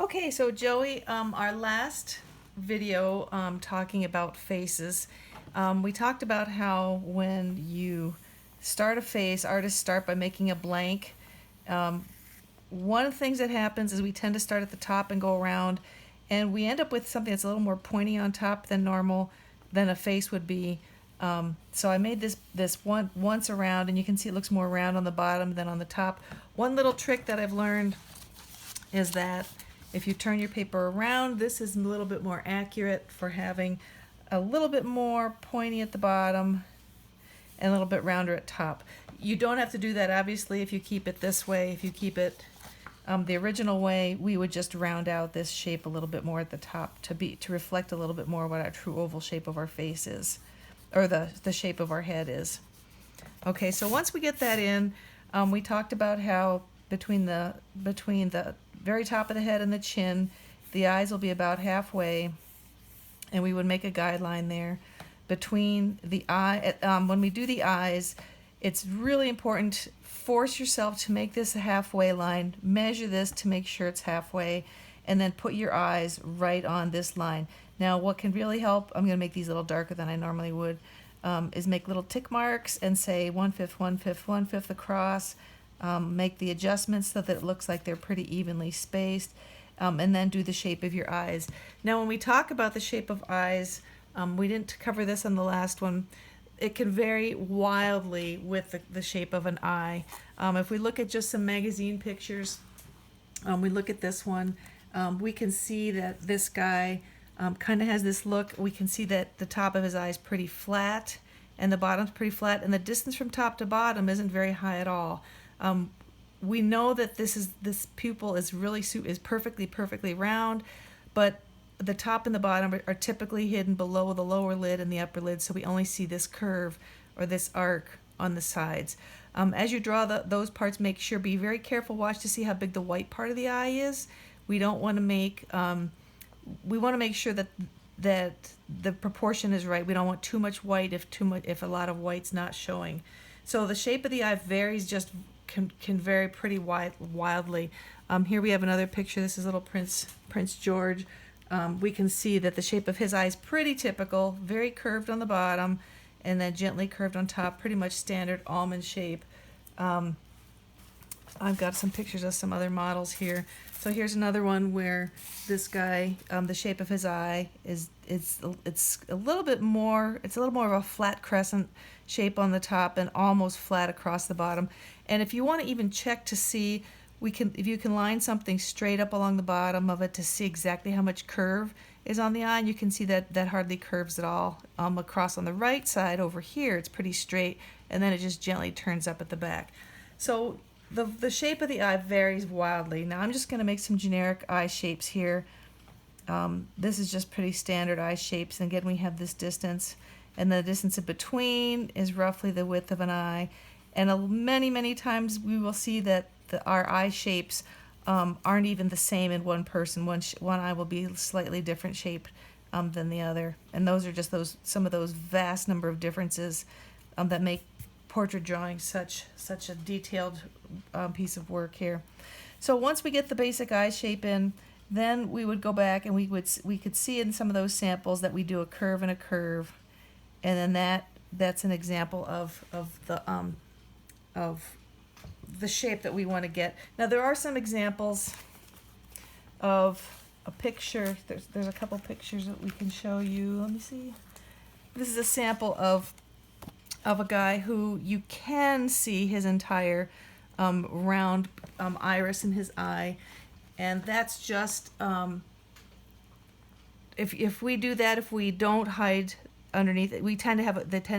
Okay, so Joey, our last video talking about faces, we talked about how when you start a face, artists start by making a blank. Um, One of the things that happens is we tend to start at the top and go around, and we end up with something that's a little more pointy on top than normal, than a face would be. So I made this one once around, and you can see it looks more round on the bottom than on the top. One little trick that I've learned is that if you turn your paper around, this is a little bit more accurate for having a little bit more pointy at the bottom and a little bit rounder at top. You don't have to do that, obviously, if you keep it this way. If you keep it the original way, we would just round out this shape a little bit more at the top to reflect a little bit more what our true oval shape of our face is, or the shape of our head is. Okay, so once we get that in, we talked about how between the very top of the head and the chin, the eyes will be about halfway, and we would make a guideline there. Between the eye, when we do the eyes, it's really important. Force yourself to make this a halfway line. Measure this to make sure it's halfway, and then put your eyes right on this line. Now, what can really help, I'm going to make these a little darker than I normally would, is make little tick marks and say 1/5, 1/5, 1/5 across. Make the adjustments so that it looks like they're pretty evenly spaced, and then do the shape of your eyes. Now, when we talk about the shape of eyes, we didn't cover this on the last one. It can vary wildly with the shape of an eye. If we look at just some magazine pictures, we look at this one, we can see that this guy kind of has this look. We can see that the top of his eye is pretty flat and the bottom's pretty flat, and the distance from top to bottom isn't very high at all. We know that this pupil is really is perfectly round, but the top and the bottom are typically hidden below the lower lid and the upper lid, so we only see this curve or this arc on the sides. As you draw those parts, make sure, be very careful, watch to see how big the white part of the eye is. We don't want to make, we want to make sure that the proportion is right. We don't want too much white if a lot of white's not showing. So the shape of the eye varies, just can vary pretty wildly. Here we have another picture. This is little Prince George. We can see that the shape of his eye is pretty typical, very curved on the bottom and then gently curved on top, pretty much standard almond shape. I've got some pictures of some other models here. So here's another one where this guy, the shape of his eye it's a little bit more, it's a little more of a flat crescent shape on the top and almost flat across the bottom. And if you want to even check to see, if you can line something straight up along the bottom of it to see exactly how much curve is on the eye, and you can see that hardly curves at all. Across on the right side over here, it's pretty straight, and then it just gently turns up at the back. So the shape of the eye varies wildly. Now I'm just going to make some generic eye shapes here. This is just pretty standard eye shapes, and again we have this distance, and the distance in between is roughly the width of an eye. And many times we will see that our eye shapes aren't even the same in one person. One eye will be slightly different shaped than the other, and those are just some of those vast number of differences that make portrait drawing such a detailed piece of work here. So once we get the basic eye shape in, then we would go back and we could see in some of those samples that we do a curve and a curve, and then that's an example of the shape that we want to get. Now there are some examples of a picture. There's a couple pictures that we can show you. Let me see. This is a sample of a guy who you can see his entire round iris in his eye, and that's just if we do that, if we don't hide underneath it, they tend to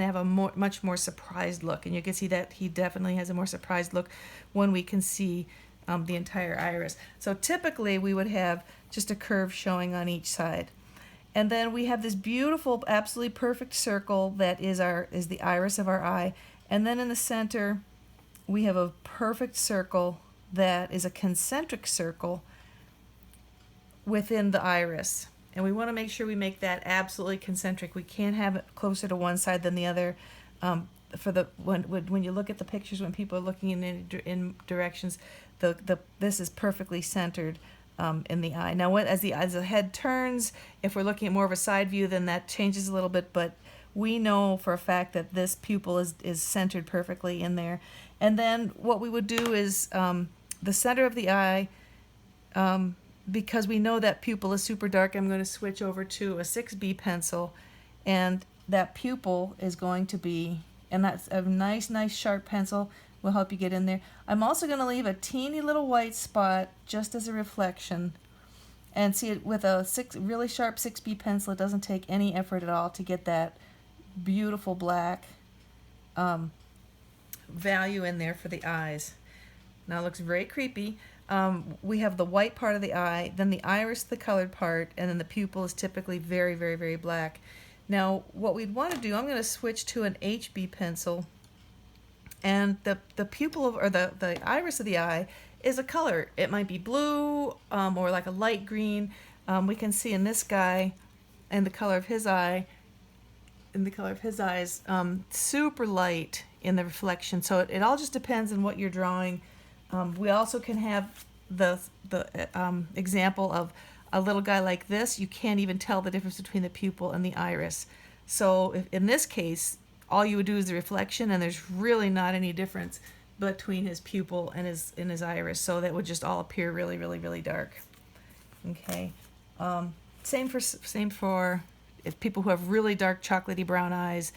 have a much more surprised look, and you can see that he definitely has a more surprised look when we can see the entire iris. So typically we would have just a curve showing on each side, and then we have this beautiful, absolutely perfect circle that is the iris of our eye, and then in the center we have a perfect circle that is a concentric circle within the iris. And we want to make sure we make that absolutely concentric. We can't have it closer to one side than the other. When you look at the pictures, when people are looking in directions, this is perfectly centered in the eye. Now, as the head turns, if we're looking at more of a side view, then that changes a little bit, but we know for a fact that this pupil is centered perfectly in there. And then what we would do is the center of the eye, because we know that pupil is super dark, I'm going to switch over to a 6B pencil, and that pupil is going to be, and that's a nice sharp pencil, will help you get in there. I'm also going to leave a teeny little white spot just as a reflection. And see, it with a really sharp 6B pencil, it doesn't take any effort at all to get that beautiful black value in there for the eyes. Now it looks very creepy. We have the white part of the eye, then the iris, the colored part, and then the pupil is typically very black. Now what we'd want to do, I'm going to switch to an HB pencil, and the pupil or the iris of the eye is a color. It might be blue or like a light green. We can see in this guy, and the color of his eye, super light in the reflection. So it all just depends on what you're drawing. We also can have the example of a little guy like this. You can't even tell the difference between the pupil and the iris. So if, in this case, all you would do is the reflection, and there's really not any difference between his pupil and his iris. So that would just all appear really dark. Okay. Same for if people who have really dark chocolatey brown eyes.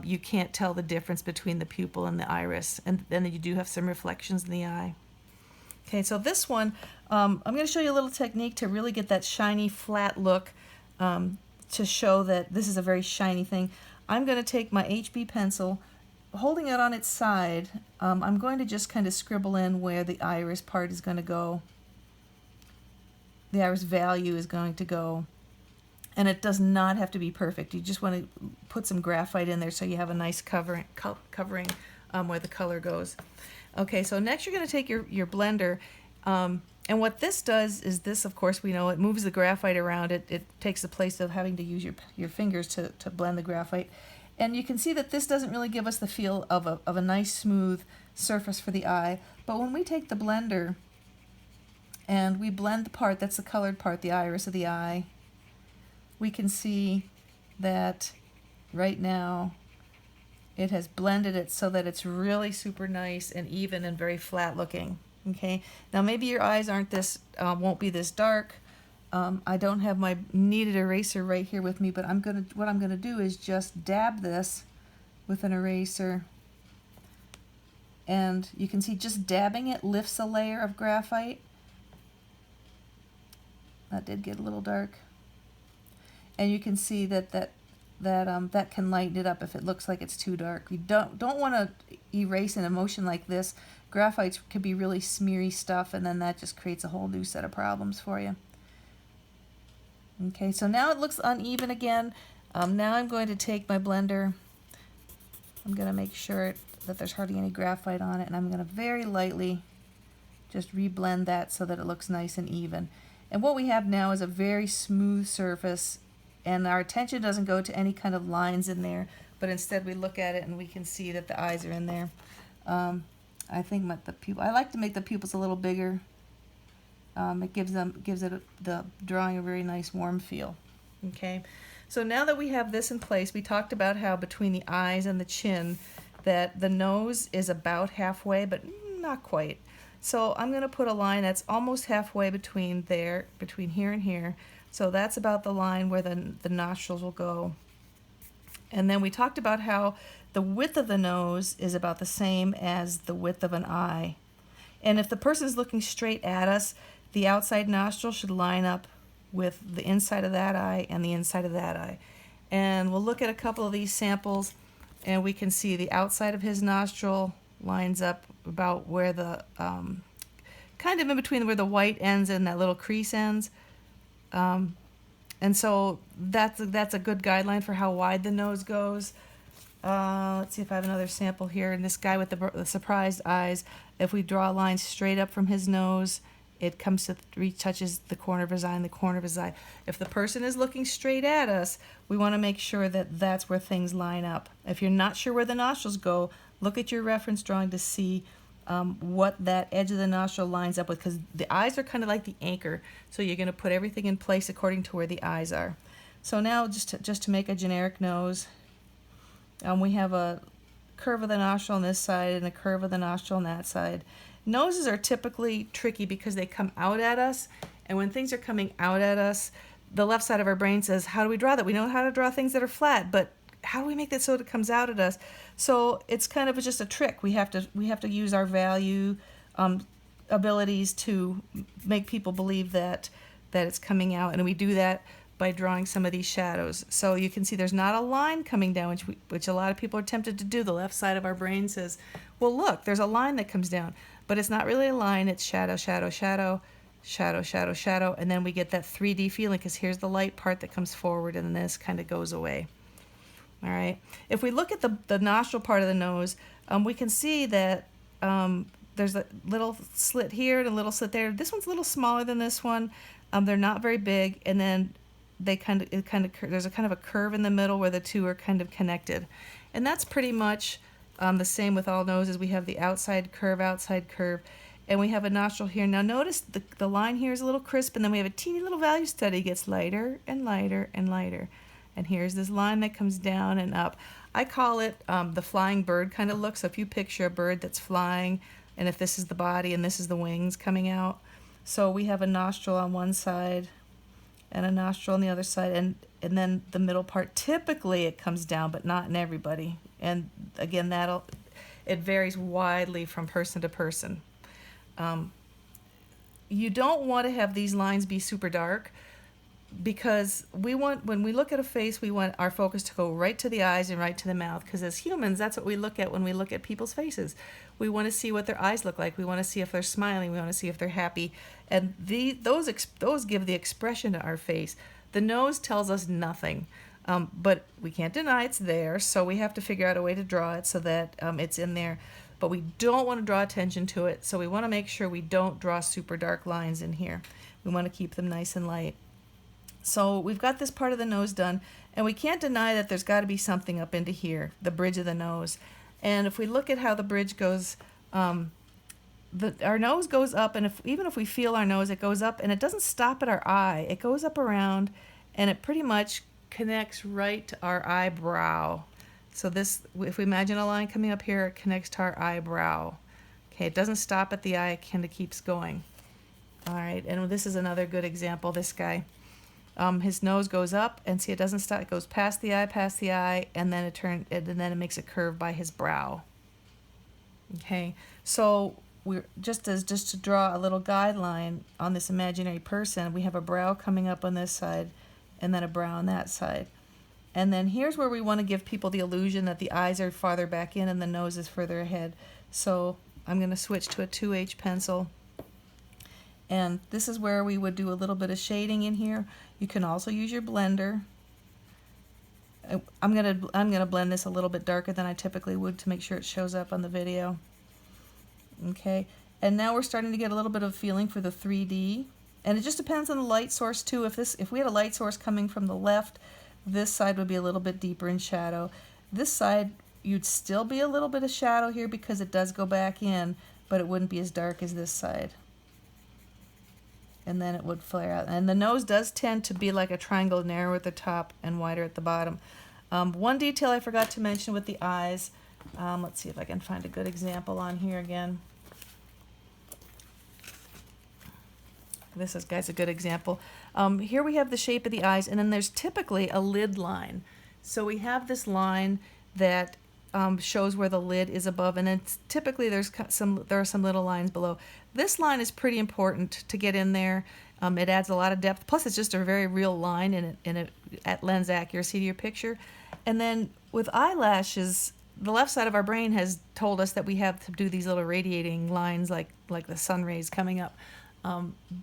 You can't tell the difference between the pupil and the iris, and then you do have some reflections in the eye. Okay, so this one, I'm going to show you a little technique to really get that shiny, flat look, to show that this is a very shiny thing. I'm going to take my HB pencil, holding it on its side, I'm going to just kind of scribble in where the iris part is going to go. The iris value is going to go. And it does not have to be perfect. You just want to put some graphite in there so you have a nice covering where the color goes. Okay, so next you're going to take your blender, and what this does is this, of course, we know it moves the graphite around. It takes the place of having to use your fingers to blend the graphite. And you can see that this doesn't really give us the feel of a nice smooth surface for the eye. But when we take the blender and we blend the part that's the colored part, the iris of the eye, we can see that right now it has blended it so that it's really super nice and even and very flat looking. Okay, now maybe your eyes aren't this, won't be this dark. I don't have my kneaded eraser right here with me, but what I'm gonna do is just dab this with an eraser, and you can see just dabbing it lifts a layer of graphite. That did get a little dark. And you can see that can lighten it up if it looks like it's too dark. You don't want to erase an emotion like this. Graphite could be really smeary stuff, and then that just creates a whole new set of problems for you. Okay, so now it looks uneven again. Now I'm going to take my blender. I'm going to make sure that there's hardly any graphite on it, and I'm going to very lightly just reblend that so that it looks nice and even. And what we have now is a very smooth surface, and our attention doesn't go to any kind of lines in there, but instead we look at it and we can see that the eyes are in there. I think I like to make the pupils a little bigger. It gives the drawing a very nice warm feel. Okay, so now that we have this in place, we talked about how between the eyes and the chin that the nose is about halfway, but not quite. So I'm going to put a line that's almost halfway between here and here. So that's about the line where the nostrils will go. And then we talked about how the width of the nose is about the same as the width of an eye. And if the person is looking straight at us, the outside nostril should line up with the inside of that eye and the inside of that eye. And we'll look at a couple of these samples, and we can see the outside of his nostril lines up about where the kind of in between where the white ends and that little crease ends. And so that's a good guideline for how wide the nose goes. Let's see if I have another sample here. And this guy with the surprised eyes, if we draw a line straight up from his nose, it comes to touches the corner of his eye and the corner of his eye. If the person is looking straight at us, we want to make sure that that's where things line up. If you're not sure where the nostrils go, look at your reference drawing to see what that edge of the nostril lines up with, because the eyes are kind of like the anchor, so you're going to put everything in place according to where the eyes are. So now just to make a generic nose, we have a curve of the nostril on this side and a curve of the nostril on that side. Noses are typically tricky because they come out at us, and when things are coming out at us, the left side of our brain says, how do we draw that? We know how to draw things that are flat, but how do we make that so it comes out at us? So it's kind of just a trick. We have to use our value abilities to make people believe that it's coming out, and we do that by drawing some of these shadows. So you can see there's not a line coming down, which a lot of people are tempted to do. The left side of our brain says, well, look, there's a line that comes down, but it's not really a line. It's shadow, shadow, shadow, shadow, shadow, shadow, and then we get that 3D feeling because here's the light part that comes forward and this kind of goes away. All right. If we look at the nostril part of the nose, we can see that there's a little slit here and a little slit there. This one's a little smaller than this one. They're not very big, and then there's a kind of a curve in the middle where the two are kind of connected, and that's pretty much the same with all noses. We have the outside curve, and we have a nostril here. Now notice the line here is a little crisp, and then we have a teeny little value study. It gets lighter and lighter and lighter. And here's this line that comes down and up. I call it the flying bird kind of look. So if you picture a bird that's flying, and if this is the body and this is the wings coming out. So we have a nostril on one side and a nostril on the other side, and then the middle part, typically it comes down, but not in everybody. And again, it varies widely from person to person. You don't want to have these lines be super dark, because when we look at a face, we want our focus to go right to the eyes and right to the mouth, because as humans, that's what we look at when we look at people's faces. We want to see what their eyes look like. We want to see if they're smiling. We want to see if they're happy. And those give the expression to our face. The nose tells us nothing, but we can't deny it's there, so we have to figure out a way to draw it so that it's in there. But we don't want to draw attention to it, so we want to make sure we don't draw super dark lines in here. We want to keep them nice and light. So we've got this part of the nose done, and we can't deny that there's got to be something up into here, the bridge of the nose. And if we look at how the bridge goes, our nose goes up, and even if we feel our nose, it goes up, and it doesn't stop at our eye. It goes up around, and it pretty much connects right to our eyebrow. So if we imagine a line coming up here, it connects to our eyebrow. Okay, it doesn't stop at the eye, it kind of keeps going. All right, and this is another good example, this guy. His nose goes up, and see, it doesn't stop. It goes past the eye, and then it makes a curve by his brow. Okay, so we're just to draw a little guideline on this imaginary person. We have a brow coming up on this side, and then a brow on that side. And then here's where we want to give people the illusion that the eyes are farther back in and the nose is further ahead. So I'm going to switch to a 2H pencil. And this is where we would do a little bit of shading in here. You can also use your blender. I'm gonna blend this a little bit darker than I typically would to make sure it shows up on the video. Okay, and now we're starting to get a little bit of feeling for the 3D. And it just depends on the light source too. If we had a light source coming from the left, this side would be a little bit deeper in shadow. This side, you'd still be a little bit of shadow here because it does go back in, but it wouldn't be as dark as this side. And then it would flare out. And the nose does tend to be like a triangle, narrower at the top and wider at the bottom. One detail I forgot to mention with the eyes, let's see if I can find a good example on here again. This is, guys, a good example. Here we have the shape of the eyes, and then there's typically a lid line. So we have this line that shows where the lid is above, and it's typically there are some little lines below. This line is pretty important to get in there. It adds a lot of depth. Plus, it's just a very real line, and it lends accuracy to your picture. And then with eyelashes, the left side of our brain has told us that we have to do these little radiating lines like the sun rays coming up.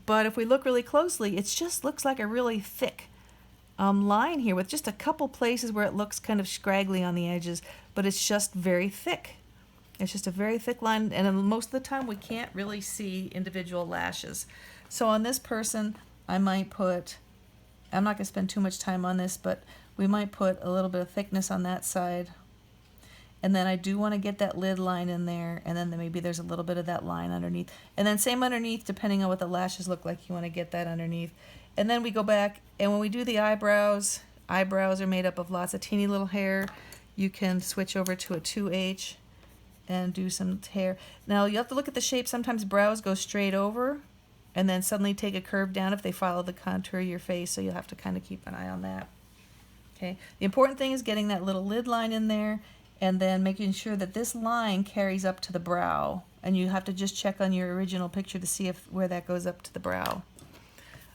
But if we look really closely, it just looks like a really thick line here with just a couple places where it looks kind of scraggly on the edges, but it's just very thick. It's just a very thick line, and most of the time we can't really see individual lashes. So on this person, I might put, I'm not going to spend too much time on this, but we might put a little bit of thickness on that side. And then I do want to get that lid line in there, and then maybe there's a little bit of that line underneath. And then same underneath, depending on what the lashes look like, you want to get that underneath. And then we go back, and when we do the eyebrows, eyebrows are made up of lots of teeny little hair. You can switch over to a 2H and do some hair. Now you have to look at the shape. Sometimes brows go straight over and then suddenly take a curve down if they follow the contour of your face, so you'll have to kind of keep an eye on that. Okay. The important thing is getting that little lid line in there, and then making sure that this line carries up to the brow. And you have to just check on your original picture to see where that goes up to the brow.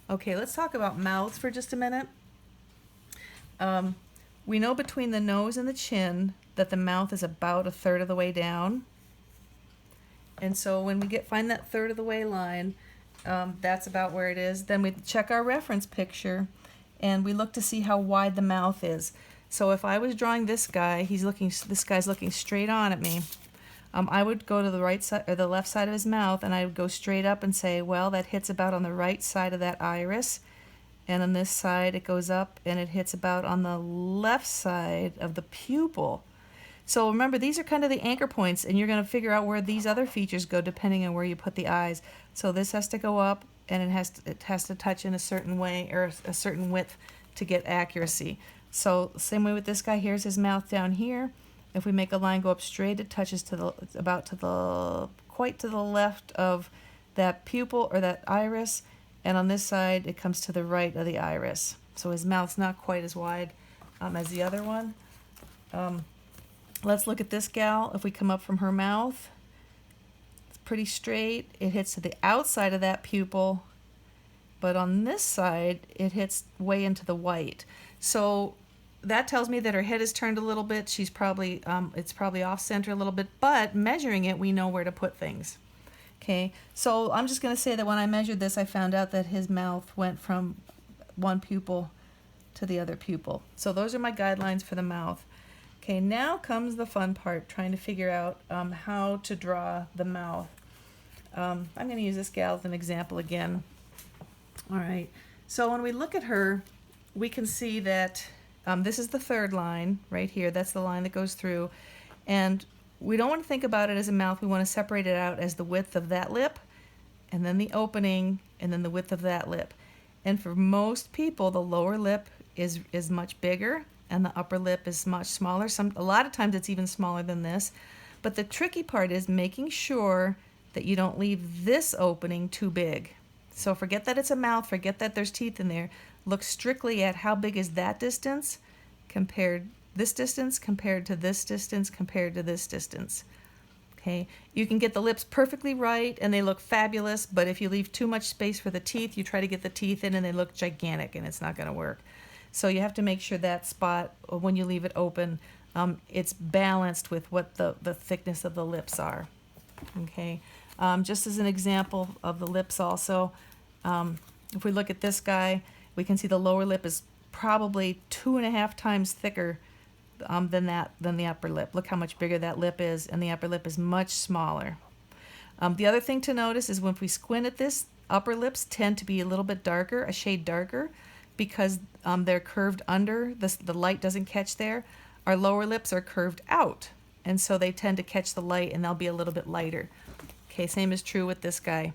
Okay, let's talk about mouths for just a minute. We know between the nose and the chin that the mouth is about 1/3 of the way down. And so when we find that 1/3 of the way line, that's about where it is. Then we check our reference picture, and we look to see how wide the mouth is. So if I was drawing this guy, this guy's looking straight on at me. I would go to the right side or the left side of his mouth, and I would go straight up and say, well, that hits about on the right side of that iris, and on this side it goes up and it hits about on the left side of the pupil. So remember, these are kind of the anchor points, and you're going to figure out where these other features go depending on where you put the eyes. So this has to go up, and it has to touch in a certain way or a certain width to get accuracy. So same way with this guy. Here's his mouth down here. If we make a line go up straight, it touches quite to the left of that pupil or that iris, and on this side it comes to the right of the iris. So his mouth's not quite as wide as the other one. Let's look at this gal. If we come up from her mouth, it's pretty straight. It hits to the outside of that pupil, but on this side it hits way into the white. So that tells me that her head is turned a little bit. She's probably, it's probably off center a little bit, but measuring it, we know where to put things. Okay, so I'm just going to say that when I measured this, I found out that his mouth went from one pupil to the other pupil. So those are my guidelines for the mouth. Okay, now comes the fun part, trying to figure out how to draw the mouth. I'm going to use this gal as an example again. All right, so when we look at her, we can see that this is the 3rd line right here. That's the line that goes through. And we don't want to think about it as a mouth. We want to separate it out as the width of that lip, and then the opening, and then the width of that lip. And for most people, the lower lip is much bigger, and the upper lip is much smaller. A lot of times it's even smaller than this. But the tricky part is making sure that you don't leave this opening too big. So forget that it's a mouth, forget that there's teeth in there. Look strictly at how big is that distance compared this distance compared to this distance compared to this distance. Okay, you can get the lips perfectly right and they look fabulous, but if you leave too much space for the teeth, you try to get the teeth in and they look gigantic, and it's not going to work. So you have to make sure that spot, when you leave it open, it's balanced with what the thickness of the lips are. Okay, just as an example of the lips also, if we look at this guy, we can see the lower lip is probably 2.5 times thicker than the upper lip. Look how much bigger that lip is, and the upper lip is much smaller. The other thing to notice is when we squint at this, upper lips tend to be a little bit darker, a shade darker, because they're curved under, the light doesn't catch there. Our lower lips are curved out, and so they tend to catch the light, and they'll be a little bit lighter. Okay, same is true with this guy.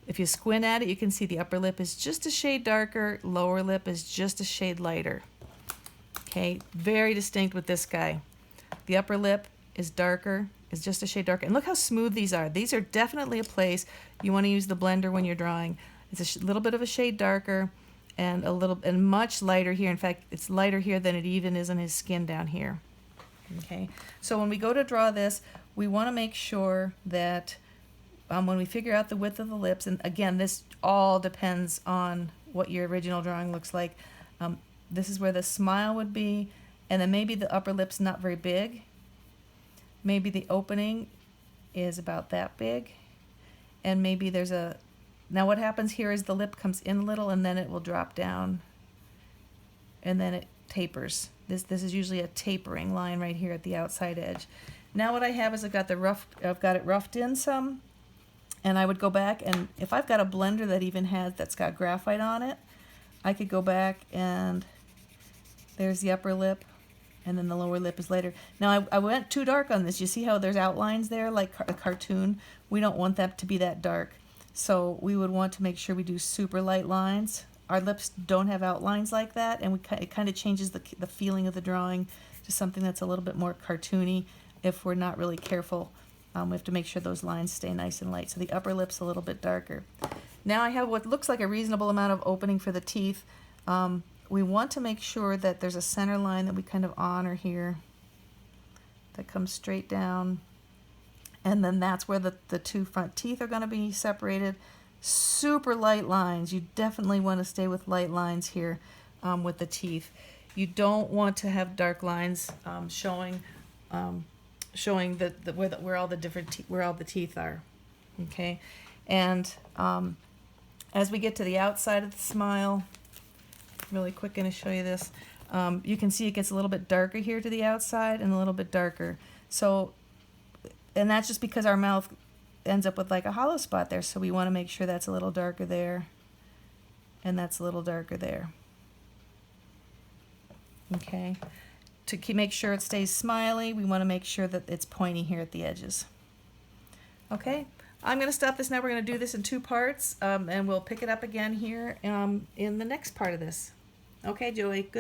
If you squint at it, you can see the upper lip is just a shade darker, lower lip is just a shade lighter. Okay, very distinct with this guy. The upper lip is darker, is just a shade darker. And look how smooth these are. These are definitely a place you want to use the blender when you're drawing. It's a little bit of a shade darker and much lighter here. In fact, it's lighter here than it even is on his skin down here. Okay, so when we go to draw this, we want to make sure that when we figure out the width of the lips, and again, this all depends on what your original drawing looks like. This is where the smile would be, and then maybe the upper lip's not very big. Maybe the opening is about that big, and maybe there's a... Now what happens here is the lip comes in a little, and then it will drop down, and then it tapers. This is usually a tapering line right here at the outside edge. Now what I have is I've got it roughed in some, and I would go back, and if I've got a blender that's got graphite on it, I could go back and there's the upper lip, and then the lower lip is lighter. Now I went too dark on this. You see how there's outlines there like a cartoon? We don't want that to be that dark. So we would want to make sure we do super light lines. Our lips don't have outlines like that, and it kind of changes the feeling of the drawing to something that's a little bit more cartoony if we're not really careful. We have to make sure those lines stay nice and light. So the upper lip's a little bit darker. Now I have what looks like a reasonable amount of opening for the teeth. We want to make sure that there's a center line that we kind of honor here that comes straight down. And then that's where the two front teeth are going to be separated. Super light lines. You definitely want to stay with light lines here with the teeth. You don't want to have dark lines showing where all the teeth are. Okay, and as we get to the outside of the smile, really quick, going to show you this. You can see it gets a little bit darker here to the outside and a little bit darker. So, and that's just because our mouth ends up with like a hollow spot there. So we want to make sure that's a little darker there, and that's a little darker there. Okay, to make sure it stays smiley, we want to make sure that it's pointy here at the edges. Okay, I'm going to stop this now. We're going to do this in 2 parts, and we'll pick it up again here in the next part of this. Okay, Joey, good luck.